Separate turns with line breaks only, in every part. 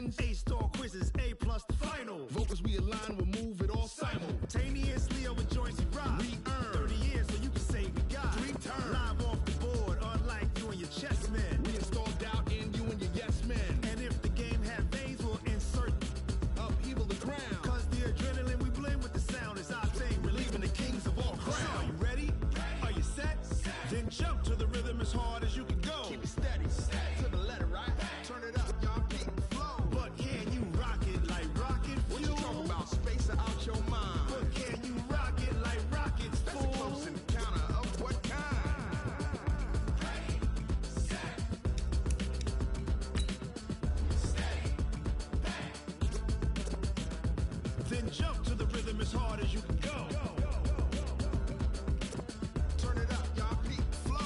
wins.
A-star quizzes, A+ the final.
Vocals we align, we'll move it all
simultaneously over joints and rhymes.
We earn
30 years so you can say we got
3 turns.
Live off the board, unlike you and your chess men.
We install doubt in you and your yes men.
And if the game had veins, we'll insert
upheaval the crown.
Cause the adrenaline we blend with the sound is our thing, relieving the kings of all crowns. So are you ready? Are you set? Then jump to the rhythm as hard as you can go.
Keep it steady, to the letter, right? Turn it up, y'all, keep the flow.
But can you rock it like rocket fuel?
What you talking about? Space out your mind.
But can you rock it like rockets,
That's
fool?
a close encounter of what kind?
Ready, set, steady, bang.
Then jump to the rhythm as hard as you can go.
Turn it up, y'all, keep the flow.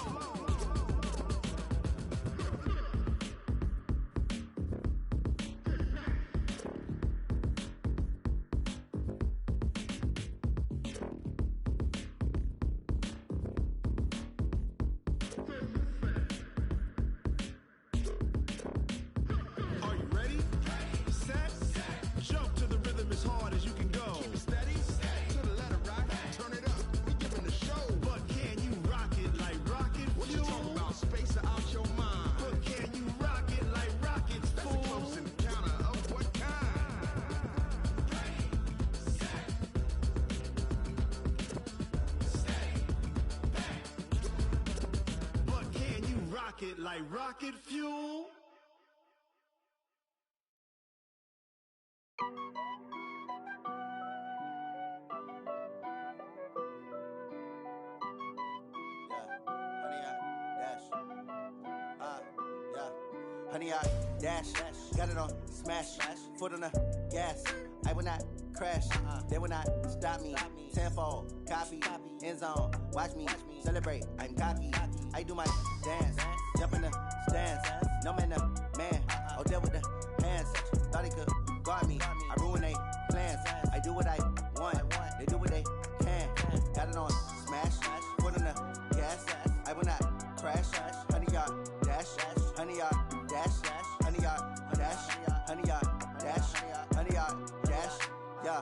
Are you ready? Set, jump to the rhythm as hard as you can go.
Keep it steady, to the letter, right? Turn it up, we giving the show.
But can you rock it like rocket
What you
fuel?
talking about? Space out your mind.
But can you rock it like rockets,
That's a close
fool?
encounter of what kind?
Ready, set, steady, bang.
But can you rock it like rocket fuel?
Honey, I dash, got it on smash, foot on the gas. I will not crash, they will not stop me. Tenfold, copy, end zone, watch me celebrate. I'm cocky, I do my dance, jump in the stands. No man, the man, oh deal with the hands. Thought he could guard me, I ruin they plans. I do what I want, they do what they can. Got it on smash, foot on the gas. I will not crash, honey, y'all dash, honey, y'all dash, honey, y'all dash, honey, y'all dash, honey, y'all dash, yeah.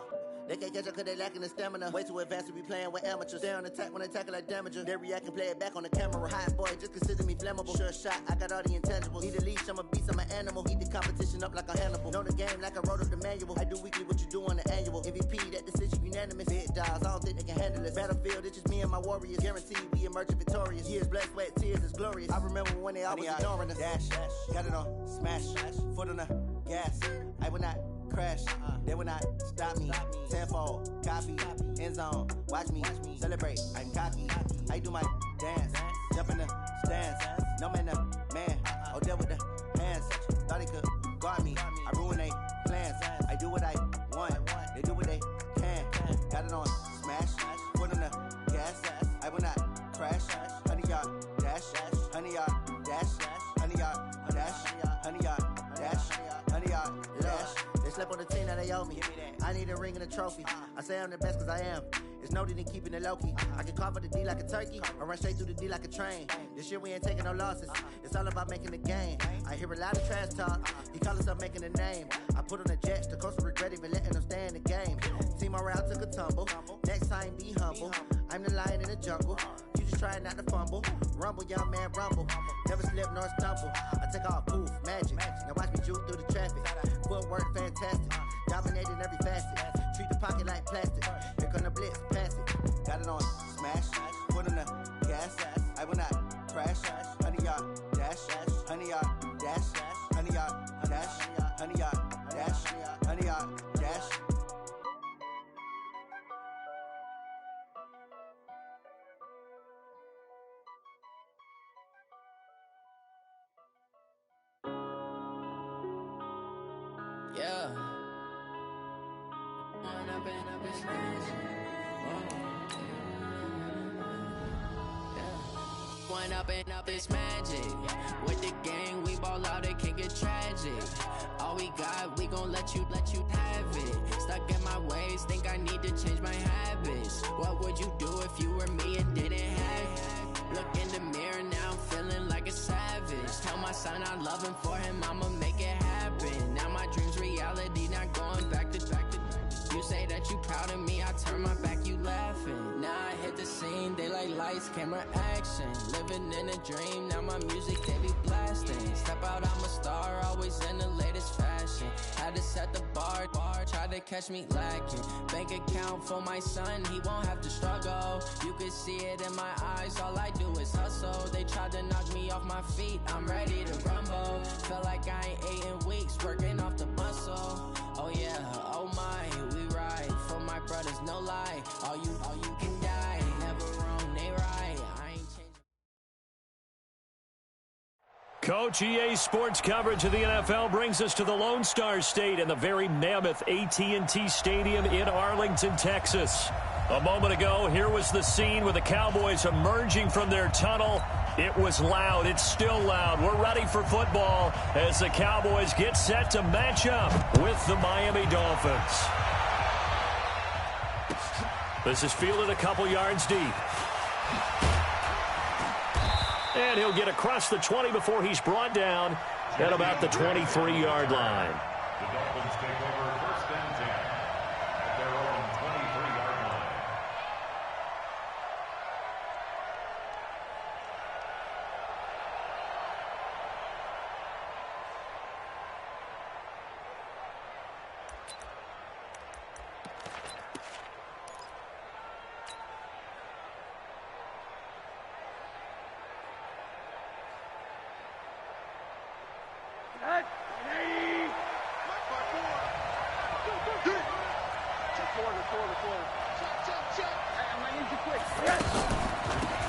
They can't catch up cause they lacking the stamina. Way too advanced to be playing with amateurs. Stay on attack when they tackle like damager. They react and play it back on the camera. Hot boy, just consider me flammable. Sure shot, I got all the intangibles. Need a leash, I'm a beast, I'm an animal. Eat the competition up like a Hannibal. Know the game like I wrote up the manual. I do weekly what you do on the annual. MVP, that decision unanimous. Big dogs, I don't think they can handle this. Battlefield, it's just me and my warriors. Guaranteed we emerge victorious. Years, blood, sweat, tears, it's glorious. I remember when they always ignoring us. Dash, got it on smash, foot on the gas. I will not crash, they will not stop me. Tenfold, copy, end zone, watch me celebrate. I'm cocky, I do my dance, jump in the stands. No man, the man, oh deal with the hands. Thought he could guard me, I ruin they plans. I do what I want, they do what they can. Got it on smash, foot on the gas. I will not crash, honey, y'all dash, honey, y'all dash, honey, y'all dash, honey, y'all dash, honey, y'all dash. They slept on the team that they owe me. I need a ring and a trophy. I say I'm the best cause I am. It's no need in keeping it low-key. I can carve up the D like a turkey or run straight through the D like a train. This year we ain't taking no losses. It's all about making the game. I hear a lot of trash talk. He call himself making a name. I put on the jets. The coach will regret even letting them stay in the game. Team morale took a tumble. Next time be humble. I'm the lion in the jungle. You just try not to fumble. Rumble, young man, rumble. Never slip nor stumble. I take off, poof, magic. Now watch me juke through the traffic. Footwork fantastic. Dominating every facet. Treat the pocket like plastic. Here come the blitz, pass it. Got it on smash, foot on the gas. I will not crash. Honey, y'all dash, honey, y'all dash, honey, y'all dash, honey, y'all dash, honey, y'all dash.
Yeah. One up and up, it's magic. With the gang, we ball out, it can get tragic. All we got, we gon' let you have it. Stuck in my ways, think I need to change my habits. What would you do if you were me and didn't have it? Look in the mirror, now I'm feeling like a savage. Tell my son I love him, for him I'ma make it happen. Now my dreams proud of me, I turn my back, you laughing. Now I hit the scene, they like lights, camera, action. Living in a dream, now my music, they be blasting. Step out, I'm a star, always in the latest fashion. Had to set the bar, try to catch me lacking. Bank account for my son, he won't have to struggle. You can see it in my eyes, all I do is hustle. They tried to knock me off my feet, I'm ready to rumble. Felt like I ain't ate in weeks, working off the muscle. Oh yeah, oh my, we ride for my brothers, no lie. All you can die, never wrong, they right. I ain't changing.
Coach, EA Sports coverage of the NFL brings us to the Lone Star State and the very mammoth AT&T Stadium in Arlington, Texas. A moment ago, here was the scene with the Cowboys emerging from their tunnel. It was loud. It's still loud. We're ready for football as the Cowboys get set to match up with the Miami Dolphins. This is fielded a couple yards deep. And he'll get across the 20 before he's brought down at about the 23-yard line.
The Dolphins take over first and 10 at their own 23-yard line.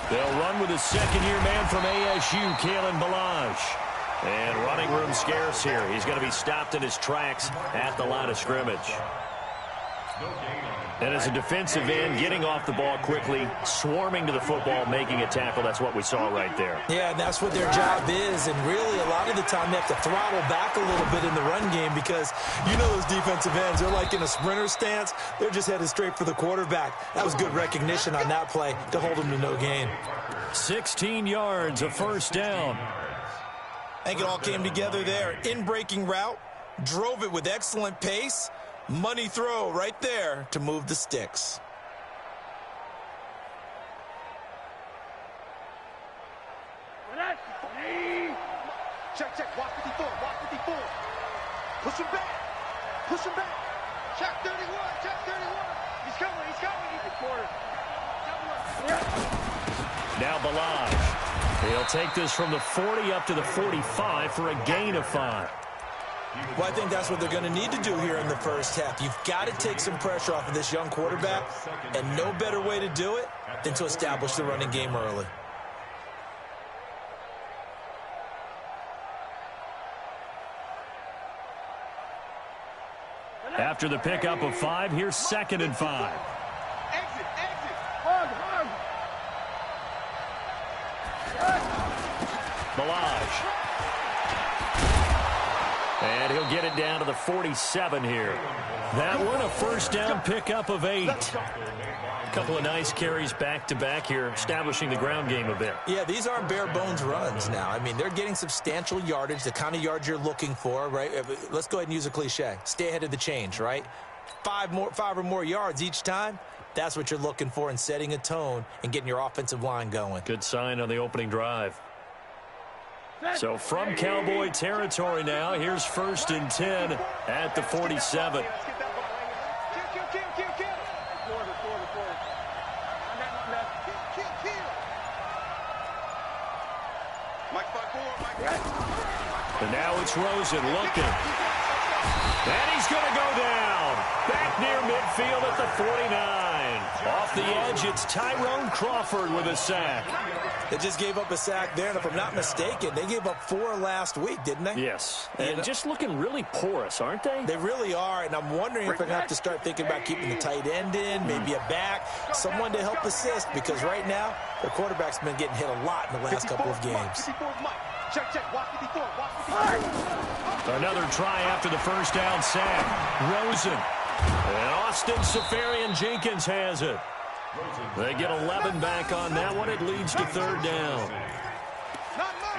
They'll run with a second-year man from ASU, Kalen Ballage. And running room scarce here. He's going to be stopped in his tracks at the line of scrimmage. And as a defensive end, getting off the ball quickly, swarming to the football, making a tackle, that's what we saw right there.
Yeah, and that's what their job is. And really, a lot of the time, they have to throttle back a little bit in the run game because you know those defensive ends, they're like in a sprinter stance. They're just headed straight for the quarterback. That was good recognition on that play to hold him to no gain.
16 yards, a first down.
I think it all came together there. In-breaking route, drove it with excellent pace. Money throw right there to move the sticks.
Check, walk 54, walk 54. Push him back, push him back. Check 31, check 31. He's coming, he's coming.
Now Ballage. He'll take this from the 40 up to the 45 for a gain of 5.
Well, I think that's what they're going to need to do here in the first half. You've got to take some pressure off of this young quarterback, and no better way to do it than to establish the running game early.
After the pickup of 5, here's 2nd and 5.
Exit. Hug.
Ballage. And he'll get it down to the 47 here. That one a first down pickup of 8. A couple of nice carries back-to-back here, establishing the ground game a bit.
Yeah, these aren't bare-bones runs now. I mean, they're getting substantial yardage, the kind of yards you're looking for, right? Let's go ahead and use a cliche. Stay ahead of the change, right? 5 or more yards each time. That's what you're looking for in setting a tone and getting your offensive line going.
Good sign on the opening drive. So from Cowboy territory now, here's 1st and 10 at the 47. And now it's Rosen looking. And he's going to go down. Back near midfield at the 49. Off the edge, it's Tyrone Crawford with a sack.
They just gave up a sack there, and if I'm not mistaken, they gave up 4 last week, didn't they?
Yes, and just looking really porous, aren't they?
They really are, and I'm wondering if they're going to have to start thinking about keeping the tight end in, maybe a back, someone to help assist, because right now, their quarterback's been getting hit a lot in the last couple of games.
Check, walk 54, walk 54.
Another try after the first down sack. Rosen. And Austin Safarian-Jenkins has it. They get 11 back on that one. It leads to 3rd down.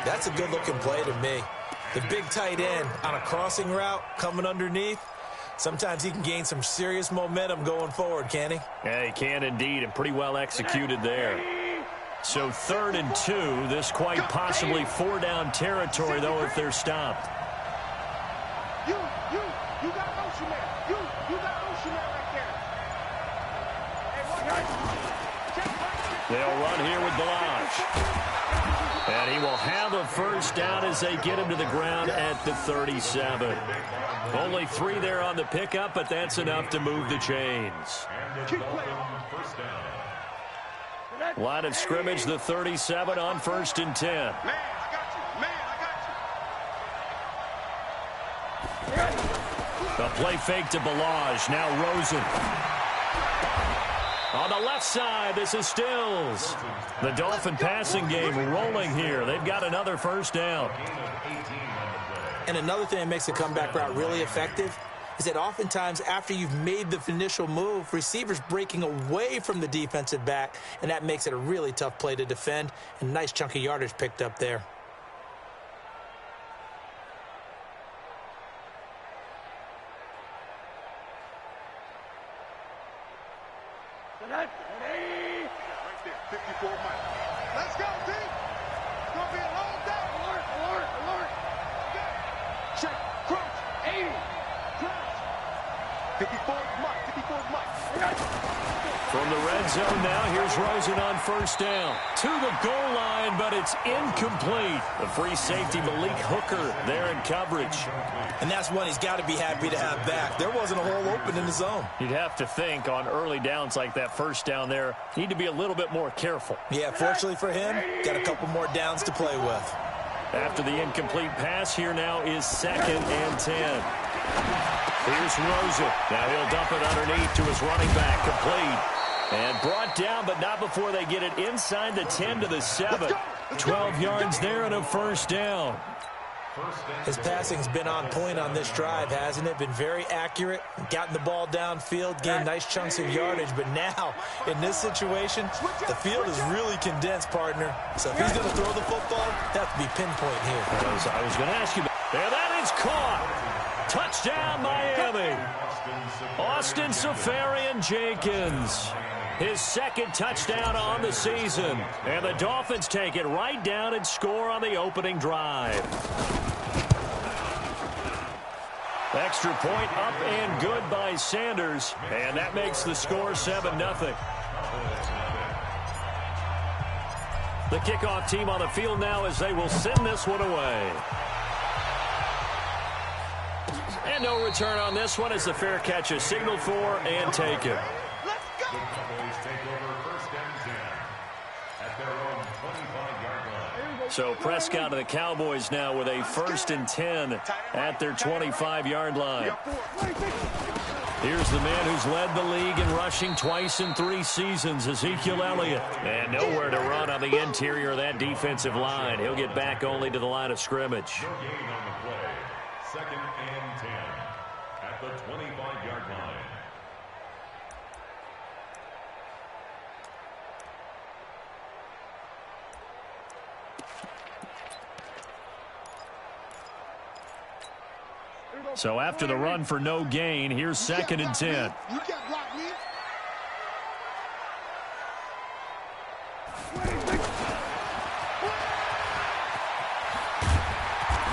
That's a good-looking play to me. The big tight end on a crossing route coming underneath. Sometimes he can gain some serious momentum going forward, can he?
Yeah, he can indeed, and pretty well executed there. So 3rd and 2. This quite possibly 4-down territory, though, if they're stopped.
You got motion there. You got motion there right there.
They'll run here with Balazs. And he will have a first down as they get him to the ground at the 37. Only 3 there on the pickup, but that's enough to move the chains. Line of scrimmage, the 37 on 1st and 10.
Man, I got you.
The play fake to Balazs. Now Rosen. On the left side, this is Stills. The Dolphin passing game rolling here. They've got another first down.
And another thing that makes the comeback route really effective is that oftentimes after you've made the initial move, receivers breaking away from the defensive back, and that makes it a really tough play to defend. And nice chunk of yardage picked up there.
Right there, 54 miles. Let's go, team. It's going to be a long day. Alert. Check, crouch, 80. Crouch. 54 Mike.
From the red zone now, here's Rosen on first down. To the goal line, but it's incomplete. The free safety, Malik Hooker, there in coverage.
And that's one he's got to be happy to have back. There wasn't a hole open in the zone.
You'd have to think on early downs like that first down there, need to be a little bit more careful.
Yeah, fortunately for him, got a couple more downs to play with.
After the incomplete pass, here now is 2nd and 10. Here's Rosen. Now he'll dump it underneath to his running back, complete. And brought down, but not before they get it inside the 10 to the 7. 12 yards there and a first down.
His passing's been on point on this drive, hasn't it? Been very accurate, gotten the ball downfield, gained nice chunks of yardage. But now, in this situation, the field is really condensed, partner. So if he's going to throw the football, that have to be pinpoint here.
I was going to ask you. And that is caught. Touchdown, Miami. Austin Seferian-Jenkins. His 2nd touchdown on the season. And the Dolphins take it right down and score on the opening drive. Extra point up and good by Sanders. And that makes the score 7-0. The kickoff team on the field now as they will send this one away. And no return on this one as the fair catch is signaled for and taken. So Prescott and the Cowboys now with a 1st and 10 at their 25-yard line. Here's the man who's led the league in rushing twice in 3 seasons, Ezekiel Elliott. And nowhere to run on the interior of that defensive line. He'll get back only to the line of scrimmage.
No gain on the play. 2nd and 10 at the 25-yard line.
So after the run for no gain, here's 2nd and 10.
You can't block me.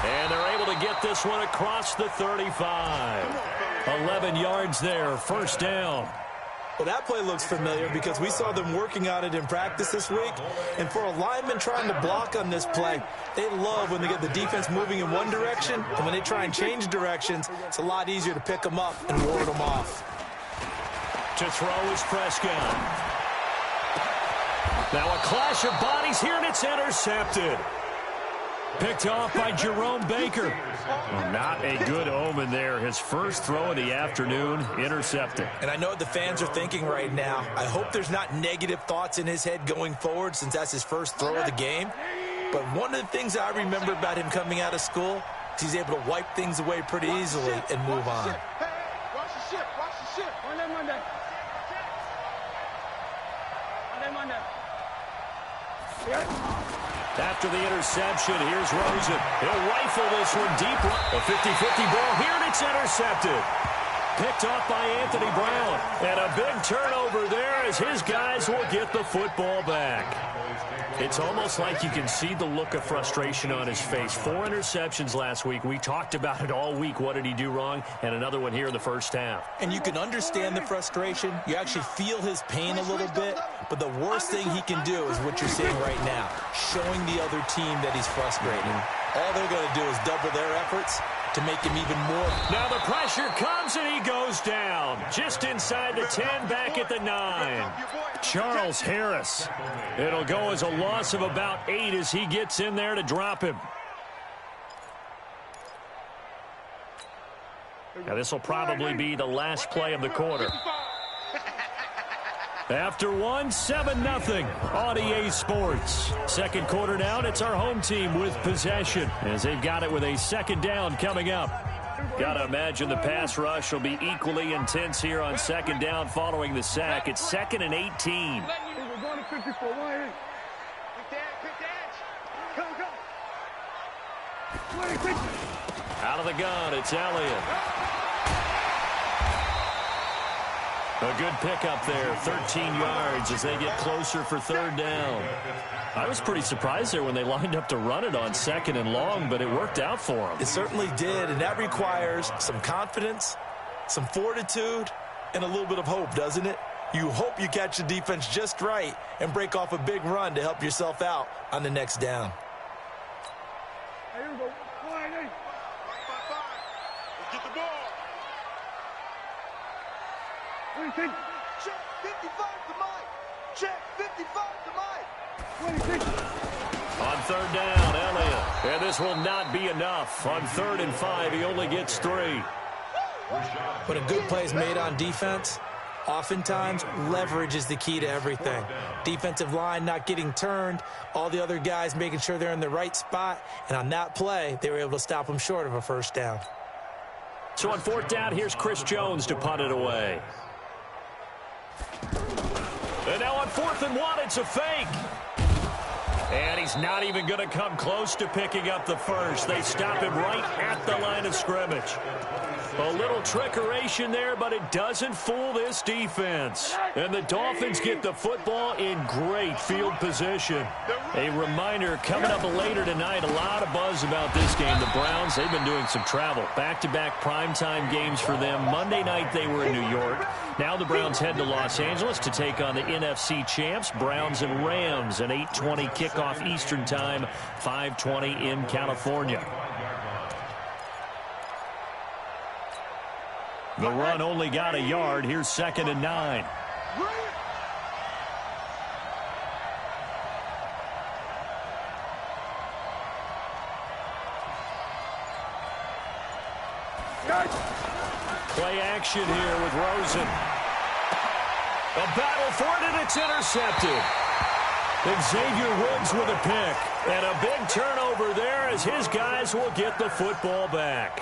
And they're able to get this one across the 35. 11 yards there, first down.
Well, that play looks familiar because we saw them working on it in practice this week. And for a lineman trying to block on this play, they love when they get the defense moving in one direction. And when they try and change directions, it's a lot easier to pick them up and ward them off.
To throw is Prescott. Now a clash of bodies here, and it's intercepted. Picked off by Jerome Baker. Well, not a good omen there. His first throw of the afternoon, intercepted.
And I know what the fans are thinking right now. I hope there's not negative thoughts in his head going forward since that's his first throw of the game. But one of the things I remember about him coming out of school is he's able to wipe things away pretty easily and move on.
Watch the ship.
After the interception, here's Rosen. He'll rifle this one deep. A 50-50 ball here, and it's intercepted. picked off by Anthony Brown. And a big turnover there as his guys will get the football back. It's almost like you can see the look of frustration on his face. 4 interceptions last week. We talked about it all week. What did he do wrong? And another one here in the first half.
And you can understand the frustration. You actually feel his pain a little bit. But the worst thing he can do is what you're seeing right now, showing the other team that he's frustrated. All they're going to do is double their efforts to make him even more.
Now the pressure comes and he goes down. Just inside the 10, back at the 9. Charles Harris. It'll go as a loss of about 8 as he gets in there to drop him. Now this will probably be the last play of the quarter. After one, 7-0 on EA Sports. Second quarter down, it's our home team with possession as they've got it with a second down coming up. Got to imagine the pass rush will be equally intense here on second down following the sack. It's 2nd and 18. Out of the gun, it's Elliott. A good pickup there, 13 yards as they get closer for third down. I was pretty surprised there when they lined up to run it on 2nd and long, but it worked out for them.
It certainly did, and that requires some confidence, some fortitude, and a little bit of hope, doesn't it? You hope you catch the defense just right and break off a big run to help yourself out on the next down.
Here we go. Let's get the ball. Check 55 to Mike. Check 55 to Mike.
On third down, Elliott. And this will not be enough. On 3rd and 5, he only gets 3.
But a good play is made on defense. Oftentimes, leverage is the key to everything. Defensive line not getting turned, all the other guys making sure they're in the right spot. And on that play, they were able to stop them short of a first down.
So on 4th down, here's Chris Jones to punt it away. And now on 4th and 1, it's a fake. And he's not even going to come close to picking up the first. They stop him right at the line of scrimmage. A little trickeration there, but it doesn't fool this defense. And the Dolphins get the football in great field position. A reminder, coming up later tonight, a lot of buzz about this game. The Browns, they've been doing some travel. Back-to-back primetime games for them. Monday night they were in New York. Now the Browns head to Los Angeles to take on the NFC champs, Browns and Rams. An 8:20 kickoff Eastern time, 5:20 in California. The run only got a yard. Here's 2nd and 9. Play action here with Rosen. A battle for it, and it's intercepted. Xavier Woods with a pick. And a big turnover there as his guys will get the football back.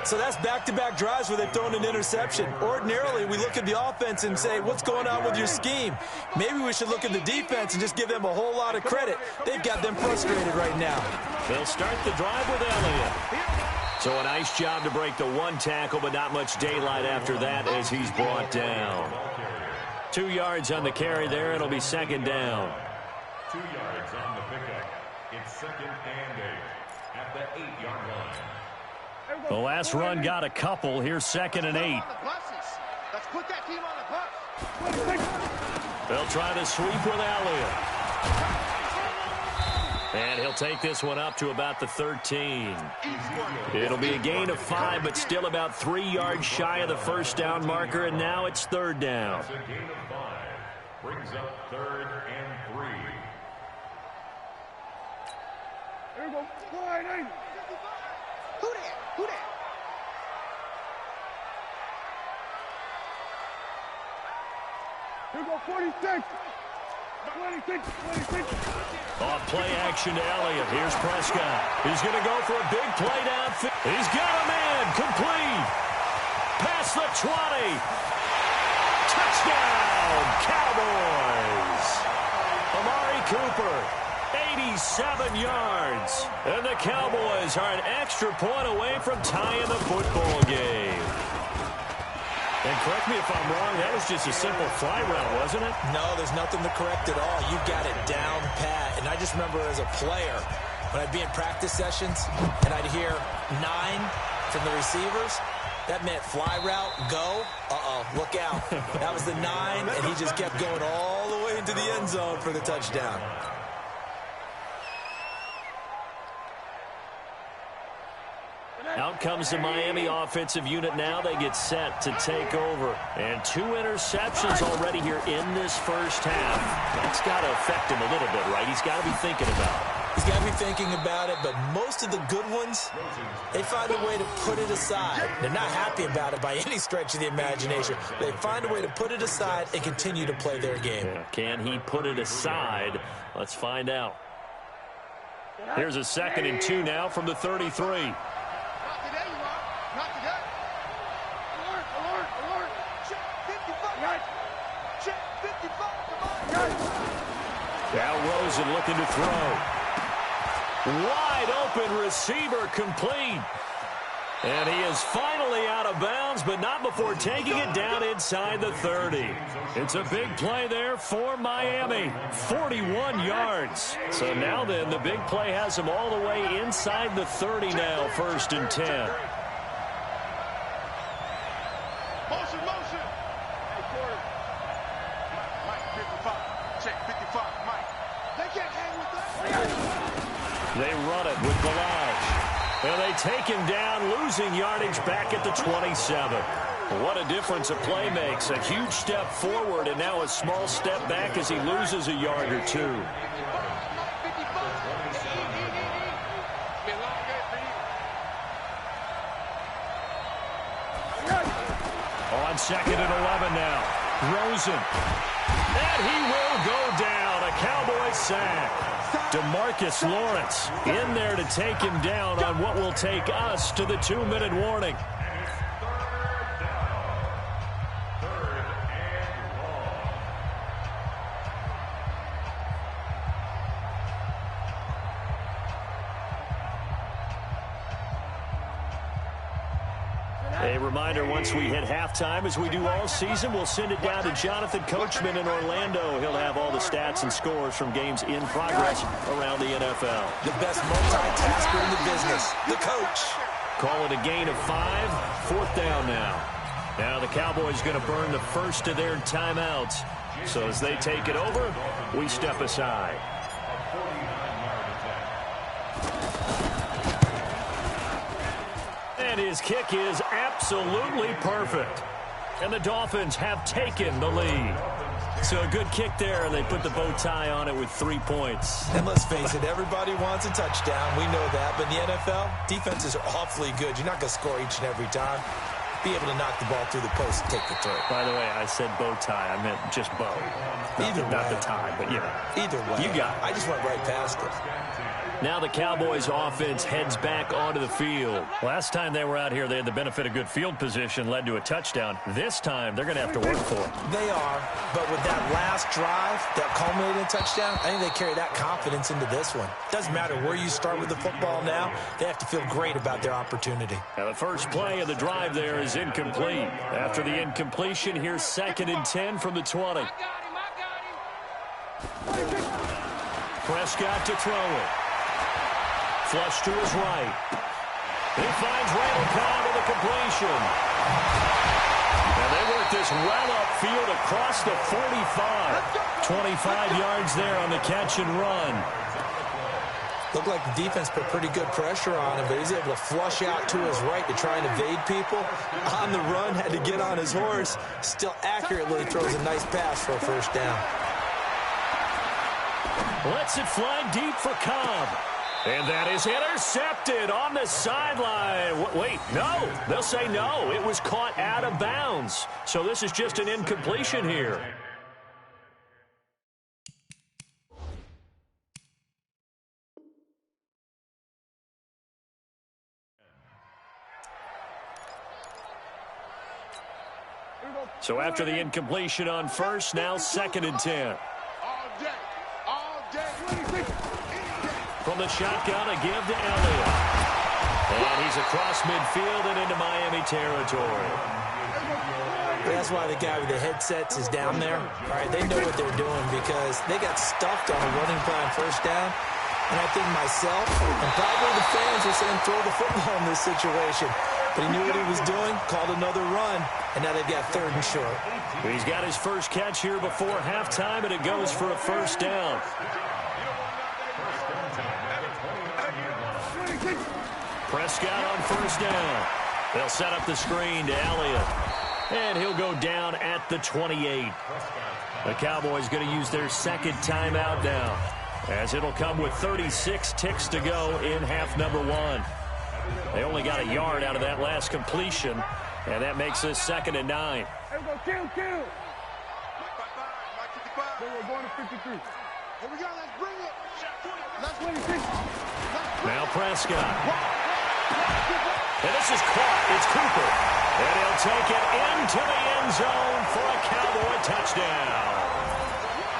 So that's back-to-back drives where they've thrown an interception. Ordinarily, we look at the offense and say, what's going on with your scheme? Maybe we should look at the defense and just give them a whole lot of credit. They've got them frustrated right now.
They'll start the drive with Elliott. So a nice job to break the one tackle, but not much daylight after that as he's brought down. 2 yards on the carry there. It'll be 2nd down.
2 yards on the pickup. It's 2nd and 8 at the 8-yard line.
The last run got a couple. Here's 2nd and 8.
Let's put that team on the bus.
They'll try to sweep with Elliott. And he'll take this one up to about the 13. It'll be a gain of 5, but still about 3 yards shy of the first down marker, and now it's 3rd down.
It's a gain of 5. Brings up 3rd and 3.
Here we go. Who that? Who that? Here we go, 46. 26.
Off play action to Elliott. Here's Prescott. He's going to go for a big play downfield. He's got a man. Complete. Past the 20. Touchdown, Cowboys. Amari Cooper, 87 yards. And the Cowboys are an extra point away from tying the football game. correct me if I'm wrong, that was just a simple fly route, wasn't it?
No, there's nothing to correct at all. You got it down pat. And I just remember as a player, when I'd be in practice sessions and I'd hear 9 from the receivers, that meant fly route, go. Look out. That was the 9, and he just kept going all the way into the end zone for the touchdown.
Out comes the Miami offensive unit now. They get set to take over. And 2 interceptions already here in this first half. That's got to affect him a little bit, right? He's got to be thinking about it.
He's got to be thinking about it, but most of the good ones, they find a way to put it aside. They're not happy about it by any stretch of the imagination. They find a way to put it aside and continue to play their game.
Yeah. Can he put it aside? Let's find out. Here's a 2nd and 2 now from the 33.
Not today. Alert, alert, alert. Check 55. Right. Check 55. Come on.
Now Rosen looking to throw. Wide open receiver complete. And he is finally out of bounds, but not before taking it down inside the 30. It's a big play there for Miami. 41 yards. So now then, the big play has him all the way inside the 30 now, 1st and 10.
Motion, motion. Hey, quarter. Mike, 55. Check 55. Mike. They can't hang with that.
They run it with Balaj. And they take him down, losing yardage back at the 27. What a difference a play makes. A huge step forward and now a small step back as he loses a yard or 2. On 2nd and 11 now. Rosen. And he will go down. A Cowboys sack. DeMarcus Lawrence in there to take him down on what will take us to the 2-minute warning. A reminder, once we hit halftime, as we do all season, we'll send it down to Jonathan Coachman in Orlando. He'll have all the stats and scores from games in progress around the NFL.
The best multitasker in the business, the coach.
Call it a gain of 5, 4th down now. Now the Cowboys going to burn the first of their timeouts. So as they take it over, we step aside. And his kick is absolutely perfect. And the Dolphins have taken the lead. So a good kick there, and they put the bow tie on it with 3 points.
And let's face it, everybody wants a touchdown. We know that. But in the NFL, defenses are awfully good. You're not going to score each and every time. Be able to knock the ball through the post and take the throw.
By the way, I said bow tie. I meant just bow. Not the tie, but
Either way.
You got it.
I just went right past it.
Now the Cowboys offense heads back onto the field. Last time they were out here, they had the benefit of good field position, led to a touchdown. This time, they're going to have to work for it.
They are, but with that last drive that culminated in a touchdown, I think they carry that confidence into this one. Doesn't matter where you start with the football now, they have to feel great about their opportunity.
Now the first play of the drive there is incomplete. After the incompletion, here's 2nd and 10 from the 20. Prescott to throw it. Flush to his right. He finds Randall Cobb with a completion. And they work this well upfield across the 45. 25 yards there on the catch and run.
Looked like the defense put pretty good pressure on him, but he's able to flush out to his right to try and evade people. On the run, had to get on his horse. Still accurately throws a nice pass for a first down.
Lets it fly deep for Cobb. And that is intercepted on the sideline. Wait, no. They'll say no. It was caught out of bounds. So this is just an incompletion here. So after the incompletion on first, now 2nd and 10. From the shotgun, a give to Elliott. And he's across midfield and into Miami territory.
That's why the guy with the headsets is down there. All right, they know what they're doing because they got stuffed on a running play on first down. And I think myself and probably the fans are saying throw the football in this situation. But he knew what he was doing, called another run, and now they've got 3rd and short.
He's got his first catch here before halftime, and it goes for a first down. Prescott on first down. They'll set up the screen to Elliott. And he'll go down at the 28. The Cowboys going to use their second timeout now, as it'll come with 36 ticks to go in half number 1. They only got a yard out of that last completion, and that makes this 2nd and 9.
Here we go, kill. We're going to 53. Here we go, let's bring it. Let's 26.
Now Prescott. And this is caught. It's Cooper. And he'll take it into the end zone for a Cowboy touchdown.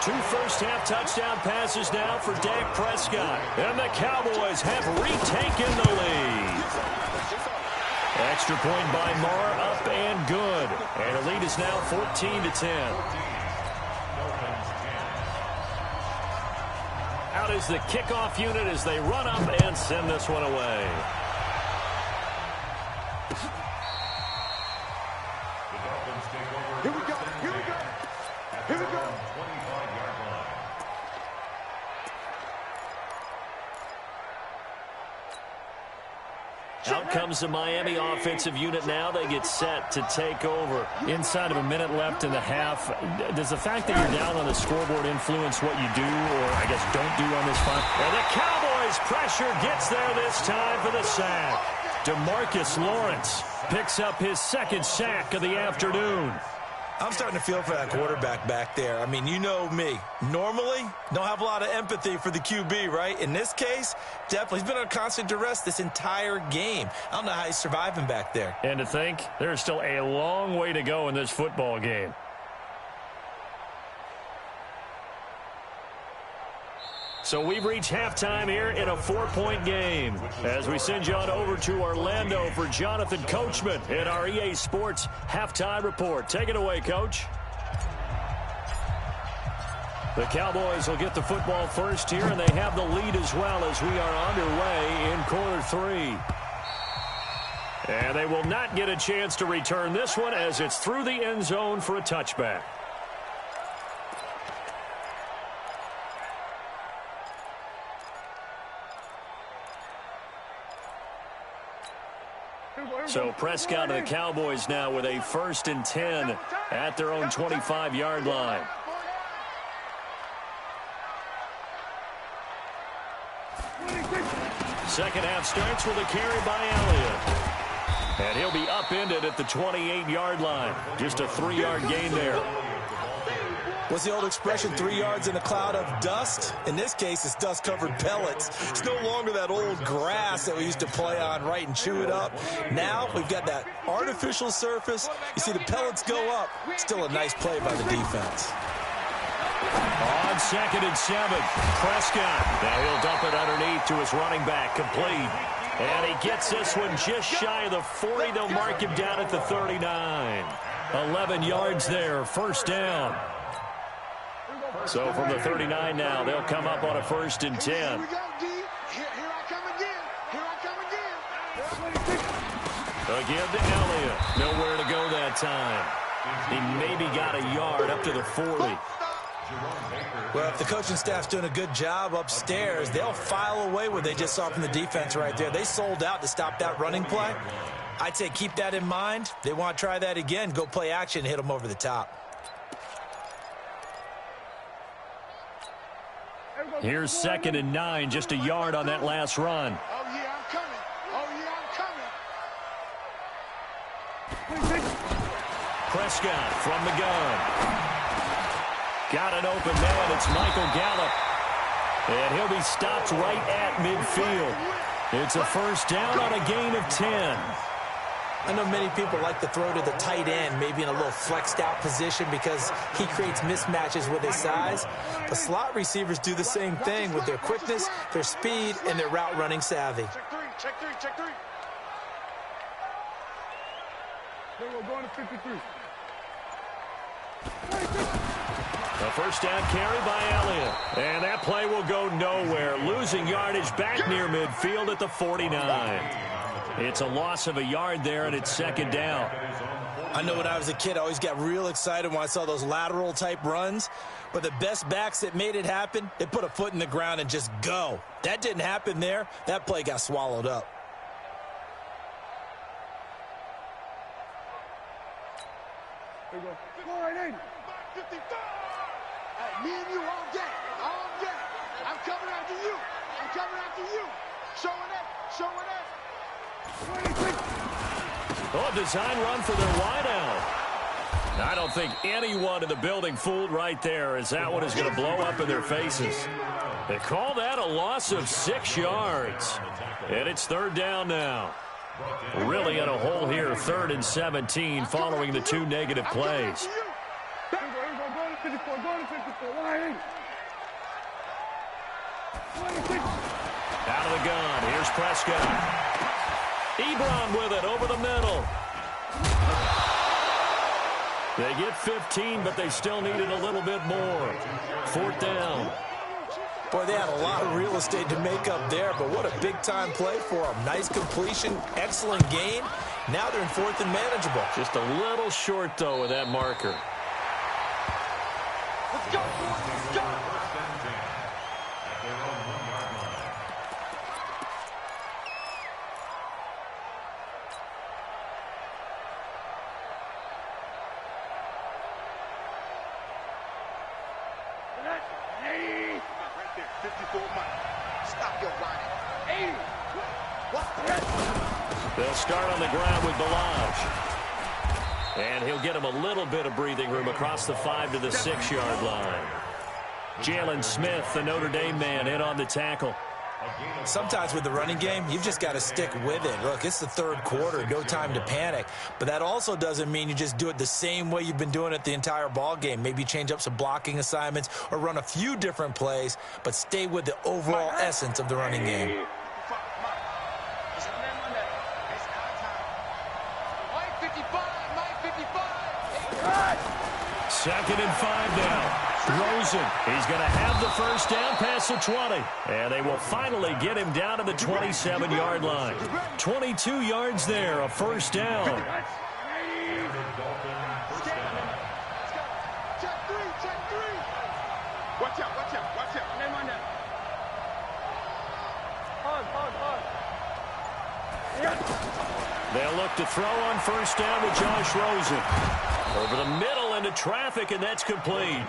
2 first-half touchdown passes now for Dak Prescott. And the Cowboys have retaken the lead. Extra point by Marr, up and good. And the lead is now 14-10. Out is the kickoff unit as they run up and send this one away.
Here we go.
Out comes the Miami offensive unit now. They get set to take over. Inside of a minute left in the half. Does the fact that you're down on the scoreboard influence what you do, or I guess don't do on this fight? And the Cowboys' pressure gets there this time for the sack. DeMarcus Lawrence picks up his 2nd sack of the afternoon.
I'm starting to feel for that quarterback back there. I mean, you know me. Normally, don't have a lot of empathy for the QB, right? In this case, definitely. He's been under constant duress this entire game. I don't know how he's surviving back there.
And to think, there's still a long way to go in this football game. So we've reached halftime here in a 4-point game as we send you on over to Orlando for Jonathan Coachman in our EA Sports Halftime Report. Take it away, Coach. The Cowboys will get the football first here, and they have the lead as well as we are underway in quarter 3. And they will not get a chance to return this one as it's through the end zone for a touchback. So Prescott and the Cowboys now with a 1st and 10 at their own 25-yard line. Second half starts with a carry by Elliott. And he'll be upended at the 28-yard line. Just a 3-yard gain there.
What's the old expression, 3 yards in a cloud of dust? In this case, it's dust-covered pellets. It's no longer that old grass that we used to play on, right, and chew it up. Now we've got that artificial surface. You see the pellets go up. Still a nice play by the defense.
On 2nd and 7, Prescott. Now he'll dump it underneath to his running back, complete. And he gets this one just shy of the 40. They'll mark him down at the 39. 11 yards there, first down. So from the 39 now, they'll come up on a 1st and 10.
Here we go, D. Here I come again. Here I come again.
Again to Elliott. Nowhere to go that time. He maybe got a yard up to the 40.
Well, if the coaching staff's doing a good job upstairs, they'll file away what they just saw from the defense right there. They sold out to stop that running play. I'd say keep that in mind. They want to try that again. Go play action, hit them over the top.
Here's 2nd and 9, just a yard on that last run.
Oh, yeah, I'm coming. Oh, yeah, I'm coming.
Prescott from the gun. Got an open man. It's Michael Gallup. And he'll be stopped right at midfield. It's a first down on a gain of 10.
I know many people like to throw to the tight end, maybe in a little flexed out position because he creates mismatches with his size. But slot receivers do the same thing with their quickness, their speed, and their route running savvy.
Check three. Then we're going to 53.
A first down carry by Elliott. And that play will go nowhere. Losing yardage back near midfield at the 49. It's a loss of a yard there, and it's second down.
I know when I was a kid, I always got real excited when I saw those lateral-type runs. But the best backs that made it happen, they put a foot in the ground and just go. That didn't happen there. That play got swallowed up.
Here we go. Go right in. 55. Hey, me and you all day. All day. I'm coming after you. I'm coming after you. Showing it. Showing it.
Oh, a design run for their wideout. I don't think anyone in the building fooled right there, as that one is going to blow up in their faces. They call that a loss of 6 yards. And it's third down now. Really in a hole here, 3rd and 17, following the 2 negative plays. Out of the gun, here's Prescott. Ebron with it over the middle. They get 15, but they still needed a little bit more. 4th down.
Boy, they had a lot of real estate to make up there, but what a big-time play for them. Nice completion, excellent gain. Now they're in 4th and manageable.
Just a little short, though, with that marker.
Let's go. Let's go.
They'll start on the ground with Balaj. And he'll get him a little bit of breathing room across the 5 to the 6-yard line. Jalen Smith, the Notre Dame man, in on the tackle.
Sometimes with the running game, you've just got to stick with it. Look, it's the 3rd quarter, no time to panic. But that also doesn't mean you just do it the same way you've been doing it the entire ball game. Maybe change up some blocking assignments or run a few different plays, but stay with the overall essence of the running game.
Second and 5 now. Rosen, he's going to have the first down past the 20. And they will finally get him down to the 27-yard line. 22 yards there, a first down.
Check 3, check 3. Watch out, watch out, watch out. Name on that.
They'll look to throw on first down with Josh Rosen. Over the middle into traffic, and that's complete.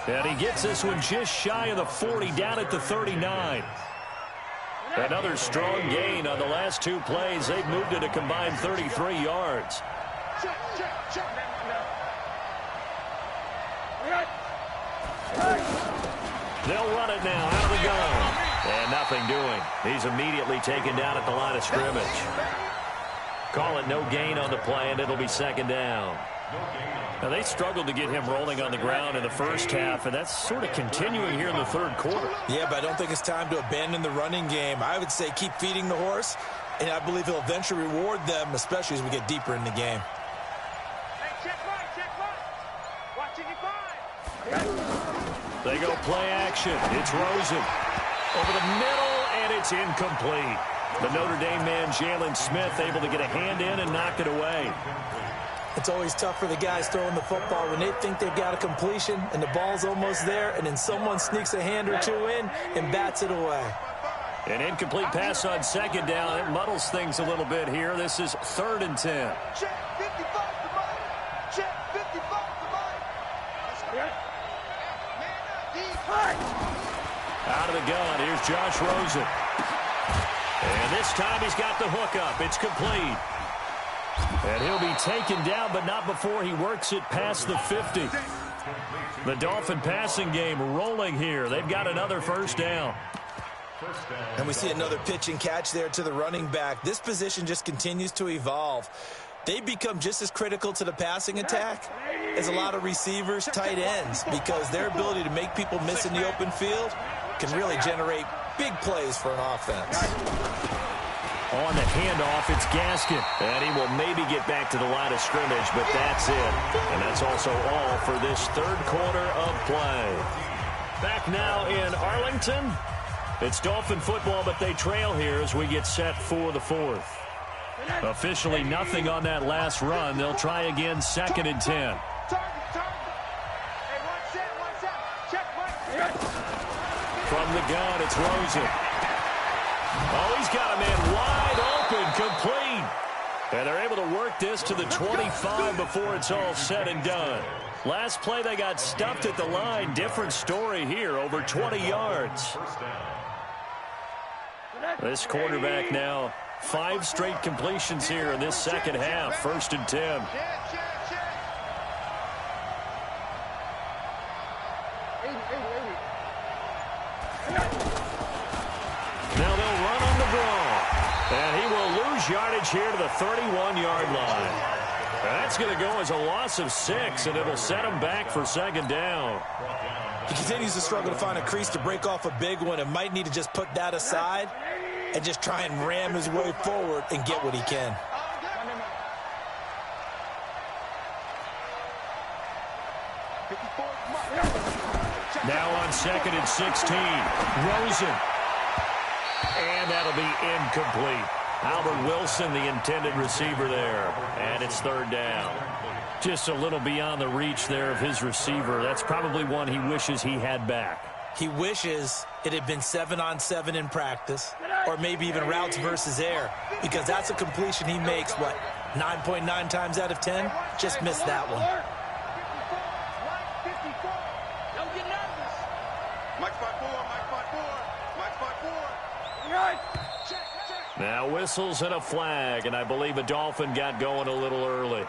And he gets this one just shy of the 40, down at the 39. Another strong gain on the last 2 plays. They've moved it a combined 33 yards.
Check, check, check.
They'll run it now out of the gun. And nothing doing. He's immediately taken down at the line of scrimmage. Call it no gain on the play, and it'll be second down. Now, they struggled to get him rolling on the ground in the first half, and that's sort of continuing here in the 3rd quarter.
Yeah, but I don't think it's time to abandon the running game. I would say keep feeding the horse, and I believe he'll eventually reward them, especially as we get deeper in the game.
Hey, check right, check right. Watching it fine.
They go play action. It's Rosen. Over the middle, and it's incomplete. The Notre Dame man, Jalen Smith, able to get a hand in and knock it away.
It's always tough for the guys throwing the football when they think they've got a completion and the ball's almost there, and then someone sneaks a hand or 2 in and bats it away.
An incomplete pass on second down. It muddles things a little bit here. This is 3rd and 10.
Check 55 to Mike. Check 55 to Mike.
Out of the gun, here's Josh Rosen. And this time he's got the hook up. It's complete. And he'll be taken down, but not before he works it past the 50. The Dolphin passing game rolling here. They've got another first down.
And we see another pitch and catch there to the running back. This position just continues to evolve. They become just as critical to the passing attack as a lot of receivers, tight ends, because their ability to make people miss in the open field can really generate big plays for an offense.
On the handoff, it's Gaskin. And he will maybe get back to the line of scrimmage, but that's it. And that's also all for this third quarter of play. Back now in Arlington. It's Dolphin football, but they trail here as we get set for the fourth. Officially nothing on that last run. They'll try again, 2nd and 10. From the gun, it's Rosen. Oh, he's got a man wide open, complete. And they're able to work this to the 25 before it's all said and done. Last play, they got stuffed at the line. Different story here, over 20 yards. This quarterback now, 5 straight completions here in this second half. 1st and 10. Now they'll run on the draw. And he will lose yardage here to the 31-yard line. That's going to go as a loss of 6, and it'll set him back for 2nd down.
He continues to struggle to find a crease to break off a big one and might need to just put that aside and just try and ram his way forward and get what he can.
Now on 2nd and 16, Rosen. And that'll be incomplete. Albert Wilson, the intended receiver there. And it's 3rd down. Just a little beyond the reach there of his receiver. That's probably one he wishes he had back.
He wishes it had been 7-on-7 in practice, or maybe even routes versus air, because that's a completion he makes, what, 9.9 times out of 10? Just missed that one.
Now whistles and a flag, and I believe a Dolphin got going a little early.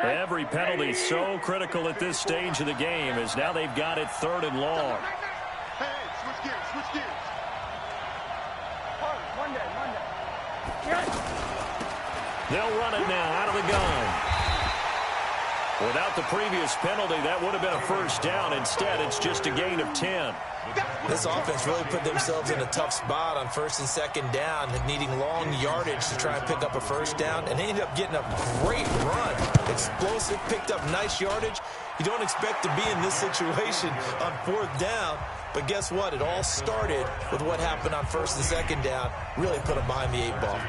Every penalty so critical at this stage of the game, as now they've got it 3rd and long.
Hey, switch gears, switch gears.
They'll run it now out of the gun. Without the previous penalty, that would have been a 1st down. Instead, it's just a gain of 10.
This offense really put themselves in a tough spot on 1st and 2nd down, needing long yardage to try and pick up a 1st down, and they ended up getting a great run. Explosive, picked up nice yardage. You don't expect to be in this situation on 4th down, but guess what? It all started with what happened on 1st and 2nd down. Really put them behind the 8 ball.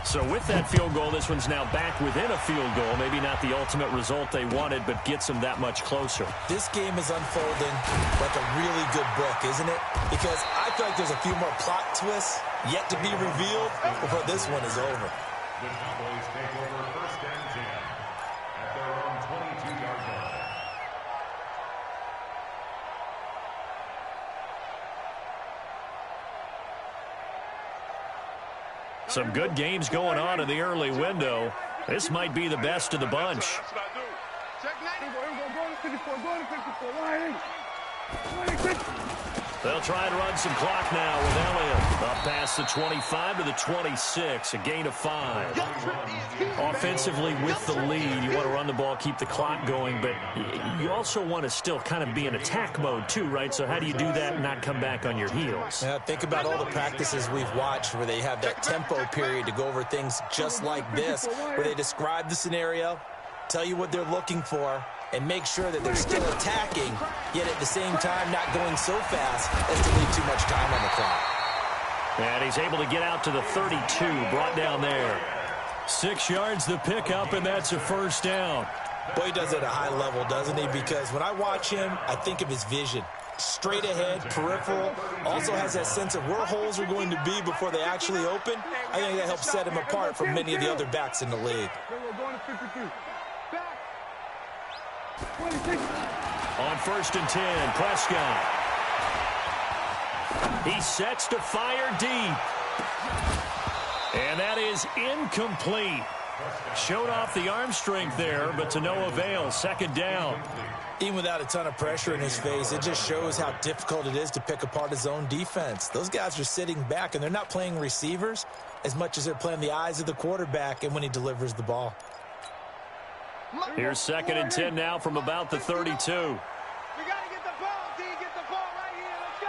So with that field goal, this one's now back within a field goal. Maybe not the ultimate result they wanted, but gets them that much closer.
This game is unfolding like a really good book, isn't it? Because I feel like there's a few more plot twists yet to be revealed before this one is over.
The Cowboys take over 1st and 10 at their own 22-yard line.
Some good games going on in the early window. This might be the best of the bunch. They'll try and run some clock now with Elliott. Up past the 25 to the 26, a gain of 5. Offensively with the lead, you want to run the ball, keep the clock going, but you also want to still kind of be in attack mode too, right? So how do you do that and not come back on your heels?
Yeah, think about all the practices we've watched where they have that tempo period to go over things just like this, where they describe the scenario, tell you what they're looking for, and make sure that they're still attacking, yet at the same time not going so fast as to leave too much time on the clock.
And he's able to get out to the 32, brought down there. 6 yards the pickup, and that's a 1st down.
Boy, he does it at a high level, doesn't he? Because when I watch him, I think of his vision. Straight ahead, peripheral, also has that sense of where holes are going to be before they actually open. I think that helps set him apart from many of the other backs in the league.
On 1st and 10, Prescott. He sets to fire deep. And that is incomplete. Showed off the arm strength there, but to no avail. 2nd down.
Even without a ton of pressure in his face, it just shows how difficult it is to pick apart his own defense. Those guys are sitting back, and they're not playing receivers as much as they're playing the eyes of the quarterback and when he delivers the ball.
Here's 2nd and 10 now from about the 32.
We got to get the ball, D. Get the ball right here. Let's go.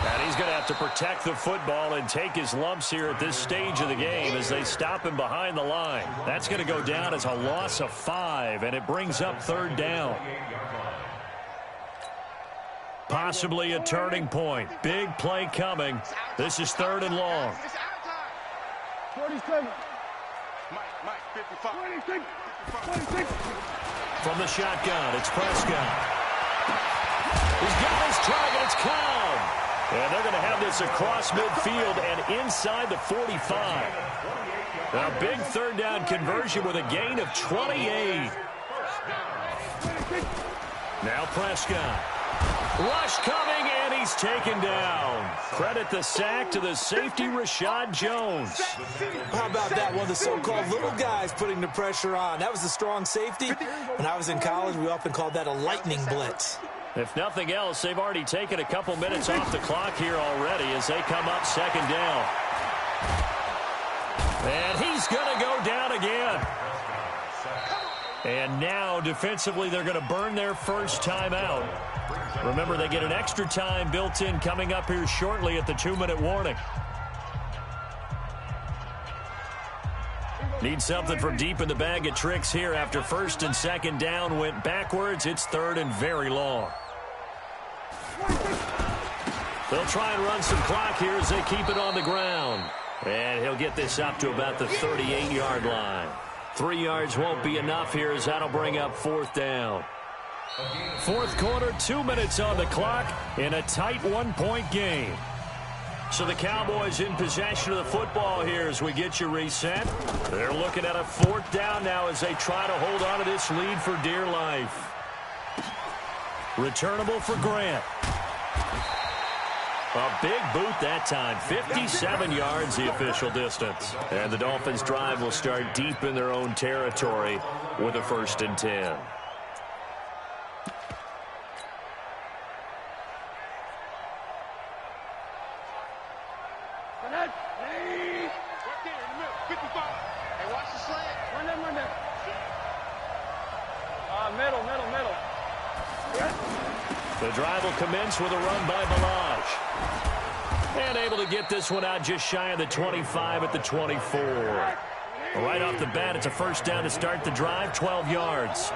And he's going to have to protect the football and take his lumps here at this stage of the game as they stop him behind the line. That's going to go down as a loss of 5, and it brings up 3rd down. Possibly a turning point. Big play coming. This is 3rd and long.
47. Mike, 55. 26. 26.
From the shotgun, it's Prescott. He's got his target. It's Cobb. And they're going to have this across midfield and inside the 45. A big 3rd down conversion with a gain of 28. Now Prescott. Rush coming, and he's taken down. Credit the sack to the safety, Rashad Jones.
How about that? One of the so-called little guys putting the pressure on. That was a strong safety. When I was in college, we often called that a lightning blitz.
If nothing else, they've already taken a couple minutes off the clock here already as they come up 2nd down. And he's going to go down again. And now, defensively, they're going to burn their first timeout. Remember, they get an extra time built in coming up here shortly at the 2-minute warning. Need something from deep in the bag of tricks here after 1st and 2nd down went backwards. It's 3rd and very long. They'll try and run some clock here as they keep it on the ground. And he'll get this up to about the 38-yard line. 3 yards won't be enough here as that'll bring up 4th down. 4th quarter, 2 minutes on the clock in a tight 1-point game. So the Cowboys in possession of the football here as we get you reset. They're looking at a 4th down now as they try to hold on to this lead for dear life. Returnable for Grant. A big boot that time. 57 yards the official distance. And the Dolphins' drive will start deep in their own territory with a 1st and 10.
Middle.
The drive will commence with a run by Balaj. And able to get this one out just shy of the 25 at the 24. Right off the bat, it's a 1st down to start the drive, 12 yards.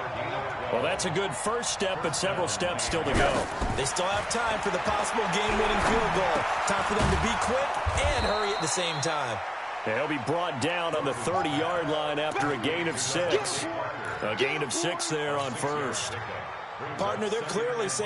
Well, that's a good first step, but several steps still to go.
They still have time for the possible game-winning field goal. Time for them to be quick and hurry at the same time.
And he'll be brought down on the 30-yard line after a gain of 6. A gain of 6 there on 1st.
Partner, they're clearly saying